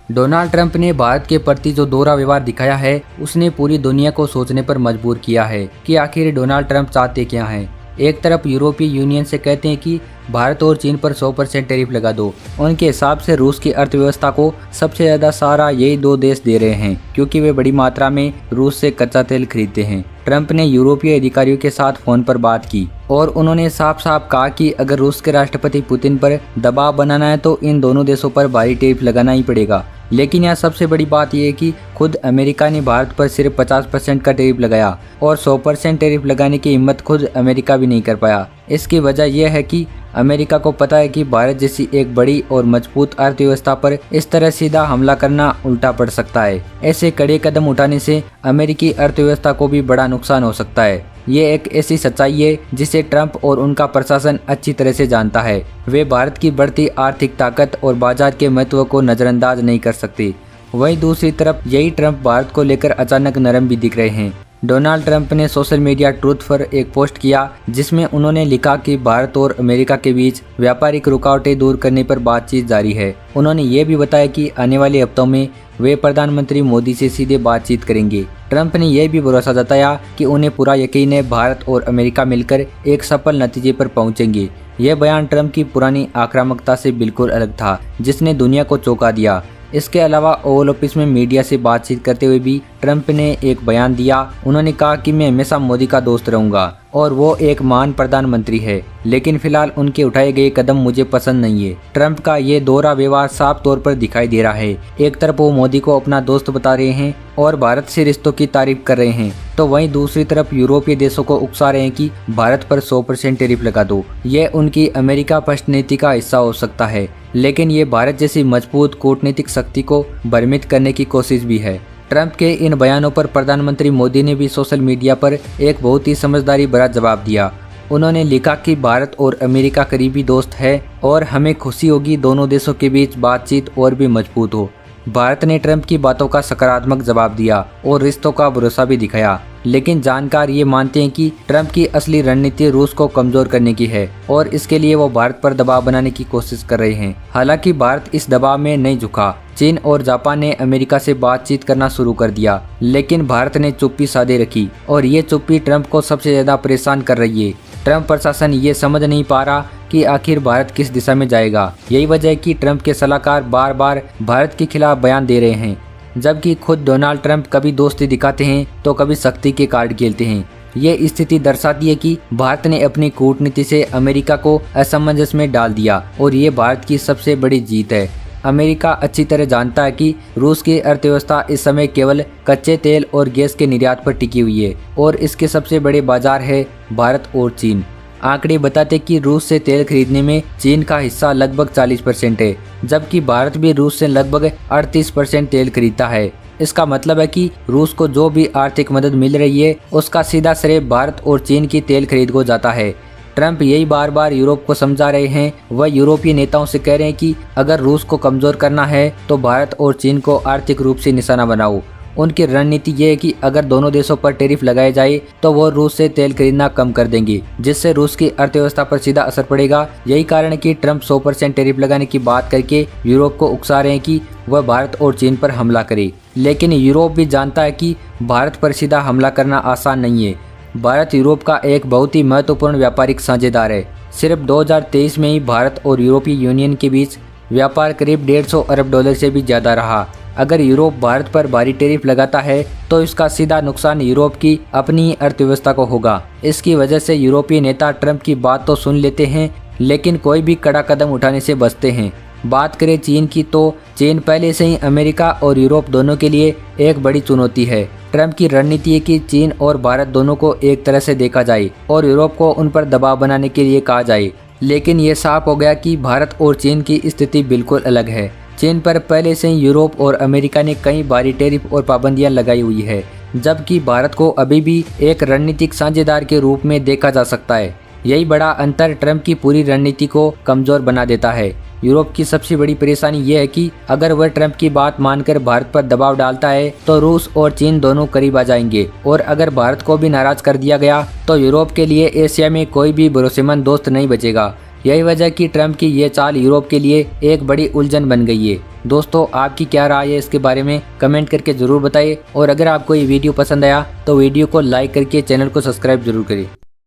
Donald Trump ने भारत के प्रति जो दोहरा व्यवहार दिखाया है, उसने पूरी दुनिया को सोचने पर मजबूर किया है कि आखिर डोनाल्ड ट्रंप चाहते क्या हैं। एक तरफ यूरोपीय यूनियन से कहते हैं कि भारत और चीन पर 100% टैरिफ लगा दो। उनके हिसाब से रूस की अर्थव्यवस्था को सबसे ज़्यादा सहारा यही दो देश दे रहे हैं, क्योंकि वे बड़ी मात्रा में रूस से कच्चा तेल खरीदते हैं। ट्रंप ने यूरोपीय अधिकारियों के साथ फोन पर बात की और उन्होंने साफ साफ कहा कि अगर रूस के राष्ट्रपति पुतिन पर दबाव बनाना है तो इन दोनों देशों पर भारी टैरिफ लगाना ही पड़ेगा। लेकिन यहाँ सबसे बड़ी बात यह है कि खुद अमेरिका ने भारत पर सिर्फ 50% का टैरिफ लगाया और 100% टैरिफ लगाने की हिम्मत खुद अमेरिका भी नहीं कर पाया। इसकी वजह यह है कि अमेरिका को पता है कि भारत जैसी एक बड़ी और मजबूत अर्थव्यवस्था पर इस तरह सीधा हमला करना उल्टा पड़ सकता है। ऐसे कड़े कदम उठाने से अमेरिकी अर्थव्यवस्था को भी बड़ा नुकसान हो सकता है। ये एक ऐसी सच्चाई है जिसे ट्रंप और उनका प्रशासन अच्छी तरह से जानता है। वे भारत की बढ़ती आर्थिक ताकत और बाजार के महत्व को नज़रअंदाज नहीं कर सकते। वहीं दूसरी तरफ यही ट्रंप भारत को लेकर अचानक नरम भी दिख रहे हैं। डोनाल्ड ट्रंप ने सोशल मीडिया ट्रूथ पर एक पोस्ट किया जिसमें उन्होंने लिखा कि भारत और अमेरिका के बीच व्यापारिक रुकावटें दूर करने पर बातचीत जारी है। उन्होंने ये भी बताया कि आने वाले हफ्तों में वे प्रधानमंत्री मोदी से सीधे बातचीत करेंगे। ट्रंप ने यह भी भरोसा जताया कि उन्हें पूरा यकीन है भारत और अमेरिका मिलकर एक सफल नतीजे पर पहुंचेंगे। यह बयान ट्रंप की पुरानी आक्रामकता से बिल्कुल अलग था, जिसने दुनिया को चौंका दिया। इसके अलावा ओवल ऑफिस में मीडिया से बातचीत करते हुए भी ट्रंप ने एक बयान दिया। उन्होंने कहा कि मैं हमेशा मोदी का दोस्त रहूंगा और वो एक महान प्रधानमंत्री है, लेकिन फिलहाल उनके उठाए गए कदम मुझे पसंद नहीं है। ट्रंप का ये दोहरा व्यवहार साफ तौर पर दिखाई दे रहा है। एक तरफ वो मोदी को अपना दोस्त बता रहे हैं और भारत से रिश्तों की तारीफ कर रहे हैं, तो वहीं दूसरी तरफ यूरोपीय देशों को उकसा रहे हैं कि भारत पर 100% टैरिफ लगा दो। यह उनकी अमेरिका फर्स्ट नीति का हिस्सा हो सकता है, लेकिन ये भारत जैसी मजबूत कूटनीतिक शक्ति को भ्रमित करने की कोशिश भी है। ट्रंप के इन बयानों पर प्रधानमंत्री मोदी ने भी सोशल मीडिया पर एक बहुत ही समझदारी भरा जवाब दिया। उन्होंने लिखा कि भारत और अमेरिका करीबी दोस्त है और हमें खुशी होगी दोनों देशों के बीच बातचीत और भी मजबूत हो। भारत ने ट्रंप की बातों का सकारात्मक जवाब दिया और रिश्तों का भरोसा भी दिखाया, लेकिन जानकार ये मानते हैं कि ट्रंप की असली रणनीति रूस को कमजोर करने की है और इसके लिए वो भारत पर दबाव बनाने की कोशिश कर रहे हैं। हालांकि भारत इस दबाव में नहीं झुका। चीन और जापान ने अमेरिका से बातचीत करना शुरू कर दिया, लेकिन भारत ने चुप्पी साधे रखी और ये चुप्पी ट्रंप को सबसे ज्यादा परेशान कर रही है। ट्रंप प्रशासन ये समझ नहीं पा रहा कि आखिर भारत किस दिशा में जाएगा। यही वजह है कि ट्रंप के सलाहकार बार बार भारत के खिलाफ बयान दे रहे हैं, जबकि खुद डोनाल्ड ट्रंप कभी दोस्ती दिखाते हैं तो कभी सख्ती के कार्ड खेलते हैं। ये स्थिति दर्शाती है कि भारत ने अपनी कूटनीति से अमेरिका को असमंजस में डाल दिया और ये भारत की सबसे बड़ी जीत है। अमेरिका अच्छी तरह जानता है कि रूस की अर्थव्यवस्था इस समय केवल कच्चे तेल और गैस के निर्यात पर टिकी हुई है और इसके सबसे बड़े बाजार है भारत और चीन। आंकड़े बताते कि रूस से तेल खरीदने में चीन का हिस्सा लगभग 40% है, जबकि भारत भी रूस से लगभग 38% तेल खरीदता है। इसका मतलब है कि रूस को जो भी आर्थिक मदद मिल रही है उसका सीधा श्रेय भारत और चीन की तेल खरीद को जाता है। ट्रंप यही बार बार यूरोप को समझा रहे हैं। वह यूरोपीय नेताओं से कह रहे हैं कि अगर रूस को कमजोर करना है तो भारत और चीन को आर्थिक रूप से निशाना बनाओ। उनकी रणनीति ये है कि अगर दोनों देशों पर टैरिफ लगाए जाए तो वो रूस से तेल खरीदना कम कर देंगे, जिससे रूस की अर्थव्यवस्था पर सीधा असर पड़ेगा। यही कारण है कि ट्रंप 100% टैरिफ लगाने की बात करके यूरोप को उकसा रहे हैं कि वह भारत और चीन पर हमला करे। लेकिन यूरोप भी जानता है कि भारत पर सीधा हमला करना आसान नहीं है। भारत यूरोप का एक बहुत ही महत्वपूर्ण व्यापारिक साझेदार है। सिर्फ 2023 में ही भारत और यूरोपीय यूनियन के बीच व्यापार करीब $150 अरब से भी ज्यादा रहा। अगर यूरोप भारत पर भारी टैरिफ लगाता है तो इसका सीधा नुकसान यूरोप की अपनी अर्थव्यवस्था को होगा। इसकी वजह से यूरोपीय नेता ट्रंप की बात तो सुन लेते हैं, लेकिन कोई भी कड़ा कदम उठाने से बचते हैं। बात करें चीन की तो चीन पहले से ही अमेरिका और यूरोप दोनों के लिए एक बड़ी चुनौती है। ट्रंप की रणनीति है कि चीन और भारत दोनों को एक तरह से देखा जाए और यूरोप को उन पर दबाव बनाने के लिए कहा जाए। लेकिन ये साफ हो गया कि भारत और चीन की स्थिति बिल्कुल अलग है। चीन पर पहले से ही यूरोप और अमेरिका ने कई भारी टैरिफ और पाबंदियां लगाई हुई है, जबकि भारत को अभी भी एक रणनीतिक साझेदार के रूप में देखा जा सकता है। यही बड़ा अंतर ट्रंप की पूरी रणनीति को कमजोर बना देता है। यूरोप की सबसे बड़ी परेशानी यह है कि अगर वह ट्रंप की बात मानकर भारत पर दबाव डालता है तो रूस और चीन दोनों करीब आ जाएंगे, और अगर भारत को भी नाराज कर दिया गया तो यूरोप के लिए एशिया में कोई भी भरोसेमंद दोस्त नहीं बचेगा। यही वजह कि ट्रंप की ये चाल यूरोप के लिए एक बड़ी उलझन बन गई है। दोस्तों, आपकी क्या राय है इसके बारे में कमेंट करके जरूर बताइए, और अगर आपको ये वीडियो पसंद आया तो वीडियो को लाइक करके चैनल को सब्सक्राइब जरूर करें।